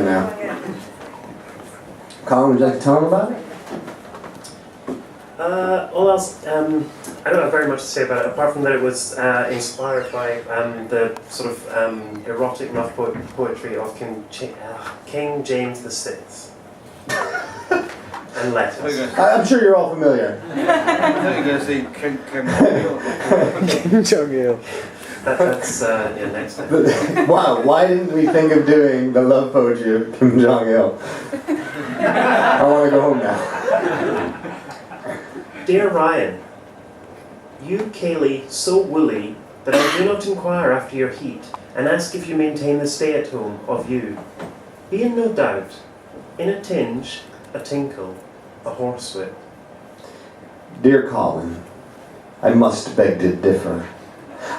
now. Colin, would you like to tell him about it? I don't have very much to say about it, apart from that it was inspired by the sort of erotic rough poetry of King James VI. And letters. I'm sure you're all familiar. I thought you were going to say Kim Jong-il. That's next time. Wow, why didn't we think of doing the love poetry of Kim Jong-il? I want to go home now. Dear Ryan, you Kaylee so woolly that I do not inquire after your heat and ask if you maintain the stay-at-home of you. Be in no doubt, in a tinge, a tinkle, a horsewhip. Dear Colin, I must beg to differ.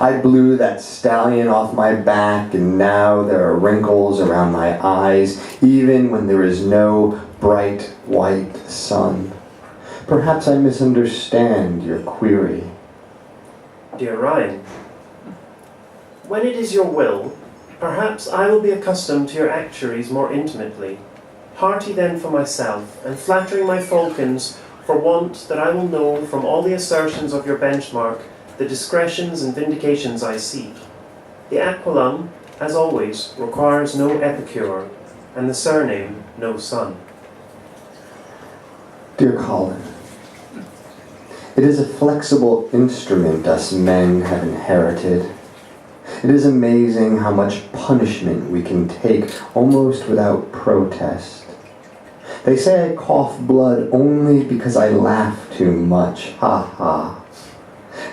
I blew that stallion off my back, and now there are wrinkles around my eyes, even when there is no bright white sun. Perhaps I misunderstand your query. Dear Ryan, when it is your will, perhaps I will be accustomed to your actuaries more intimately, hearty then for myself, and flattering my falcons for want that I will know from all the assertions of your benchmark the discretions and vindications I seek. The aquilum, as always, requires no epicure, and the surname no son. Dear Colin, it is a flexible instrument us men have inherited. It is amazing how much punishment we can take almost without protest. They say I cough blood only because I laugh too much, ha ha.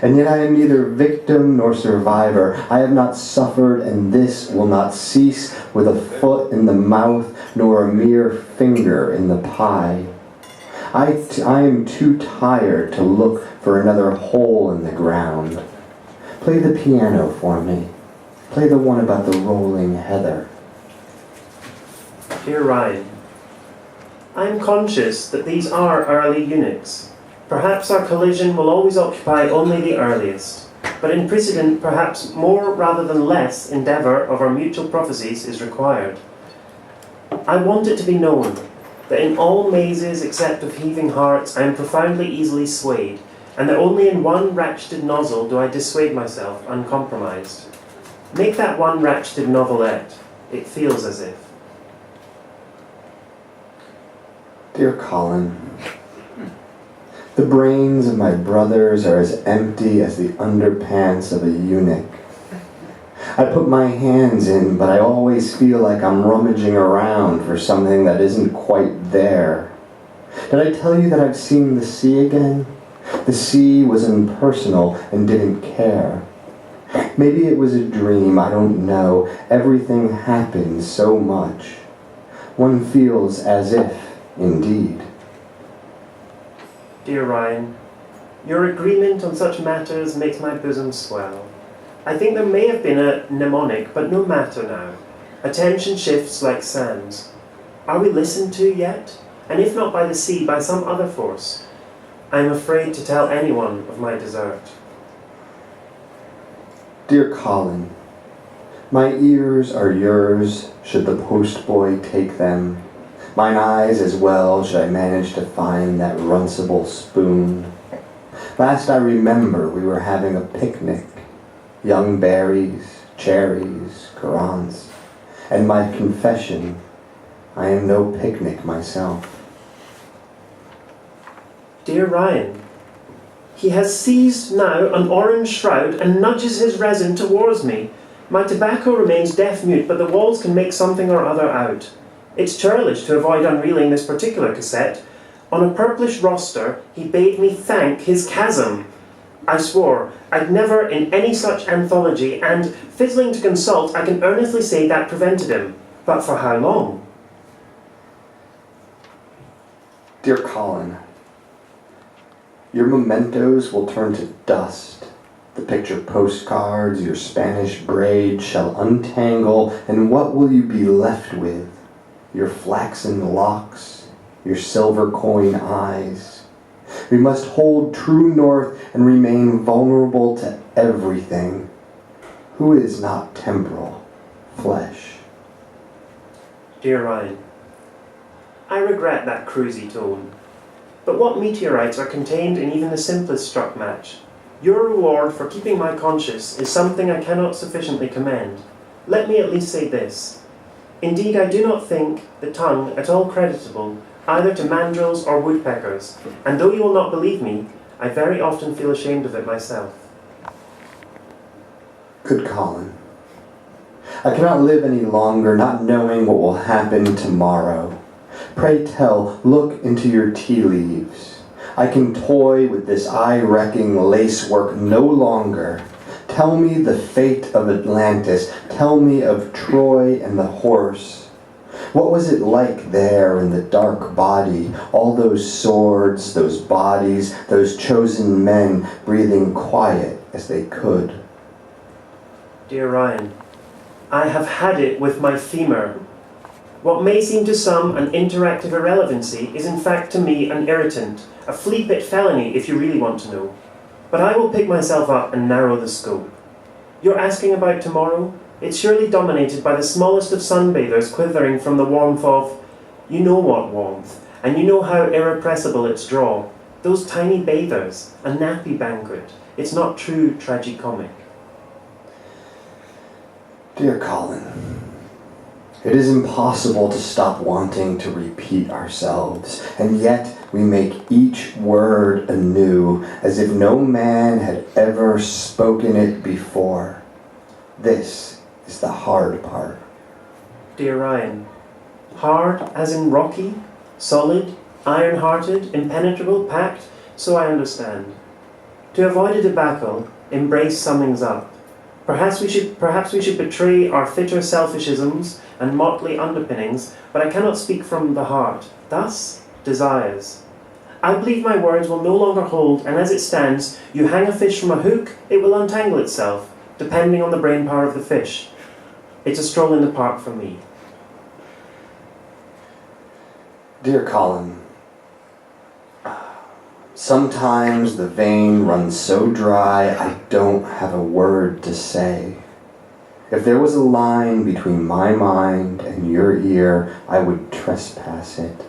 And yet I am neither victim nor survivor. I have not suffered, and this will not cease with a foot in the mouth nor a mere finger in the pie. I am too tired to look for another hole in the ground. Play the piano for me. Play the one about the rolling heather. Dear Ryan, I am conscious that these are early eunuchs. Perhaps our collision will always occupy only the earliest, but in precedent perhaps more rather than less endeavour of our mutual prophecies is required. I want it to be known that in all mazes except of heaving hearts I am profoundly easily swayed, and that only in one ratcheted nozzle do I dissuade myself uncompromised. Make that one ratcheted novelette. It feels as if. Dear Colin, the brains of my brothers are as empty as the underpants of a eunuch. I put my hands in, but I always feel like I'm rummaging around for something that isn't quite there. Did I tell you that I've seen the sea again? The sea was impersonal and didn't care. Maybe it was a dream, I don't know. Everything happened so much. One feels as if, indeed. Dear Ryan, your agreement on such matters makes my bosom swell. I think there may have been a mnemonic, but no matter now. Attention shifts like sands. Are we listened to yet? And if not by the sea, by some other force? I am afraid to tell anyone of my desert. Dear Colin, my ears are yours, should the postboy take them. Mine eyes as well, should I manage to find that runcible spoon. Last I remember, we were having a picnic. Young berries, cherries, currants. And my confession, I am no picnic myself. Dear Ryan, he has seized now an orange shroud and nudges his resin towards me. My tobacco remains deaf-mute, but the walls can make something or other out. It's churlish to avoid unreeling this particular cassette. On a purplish roster, he bade me thank his chasm. I swore I'd never in any such anthology, and, fizzling to consult, I can earnestly say that prevented him. But for how long? Dear Colin, your mementos will turn to dust. The picture postcards, your Spanish braid shall untangle, and what will you be left with? Your flaxen locks, your silver coin eyes. We must hold true north and remain vulnerable to everything. Who is not temporal? Flesh. Dear Ryan, I regret that cruisy tone, but what meteorites are contained in even the simplest struck match? Your reward for keeping my conscience is something I cannot sufficiently commend. Let me at least say this. Indeed, I do not think the tongue at all creditable, either to mandrills or woodpeckers, and though you will not believe me, I very often feel ashamed of it myself. Good Colin. I cannot live any longer not knowing what will happen tomorrow. Pray tell, look into your tea leaves. I can toy with this eye-wrecking lacework no longer. Tell me the fate of Atlantis. Tell me of Troy and the horse. What was it like there in the dark body? All those swords, those bodies, those chosen men breathing quiet as they could. Dear Ryan, I have had it with my femur. What may seem to some an interactive irrelevancy is in fact to me an irritant, a flea-pit felony if you really want to know. But I will pick myself up and narrow the scope. You're asking about tomorrow? It's surely dominated by the smallest of sunbathers quivering from the warmth of, you know what warmth, and you know how irrepressible its draw. Those tiny bathers, a nappy banquet. It's not true tragicomic. Dear Colin, it is impossible to stop wanting to repeat ourselves, and yet we make each word anew, as if no man had ever spoken it before. This is the hard part. Dear Ryan, hard as in rocky, solid, iron-hearted, impenetrable, packed, so I understand. To avoid a debacle, embrace summings up. Perhaps we should betray our fitter selfishisms and motley underpinnings, but I cannot speak from the heart. Thus, desires. I believe my words will no longer hold, and as it stands, you hang a fish from a hook, it will untangle itself, depending on the brain power of the fish. It's a stroll in the park for me. Dear Colin, sometimes the vein runs so dry I don't have a word to say. If there was a line between my mind and your ear, I would trespass it.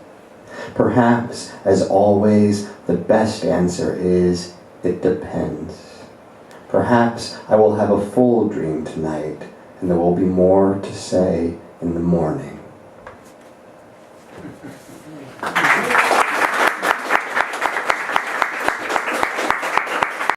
Perhaps, as always, the best answer is, it depends. Perhaps I will have a full dream tonight, and there will be more to say in the morning.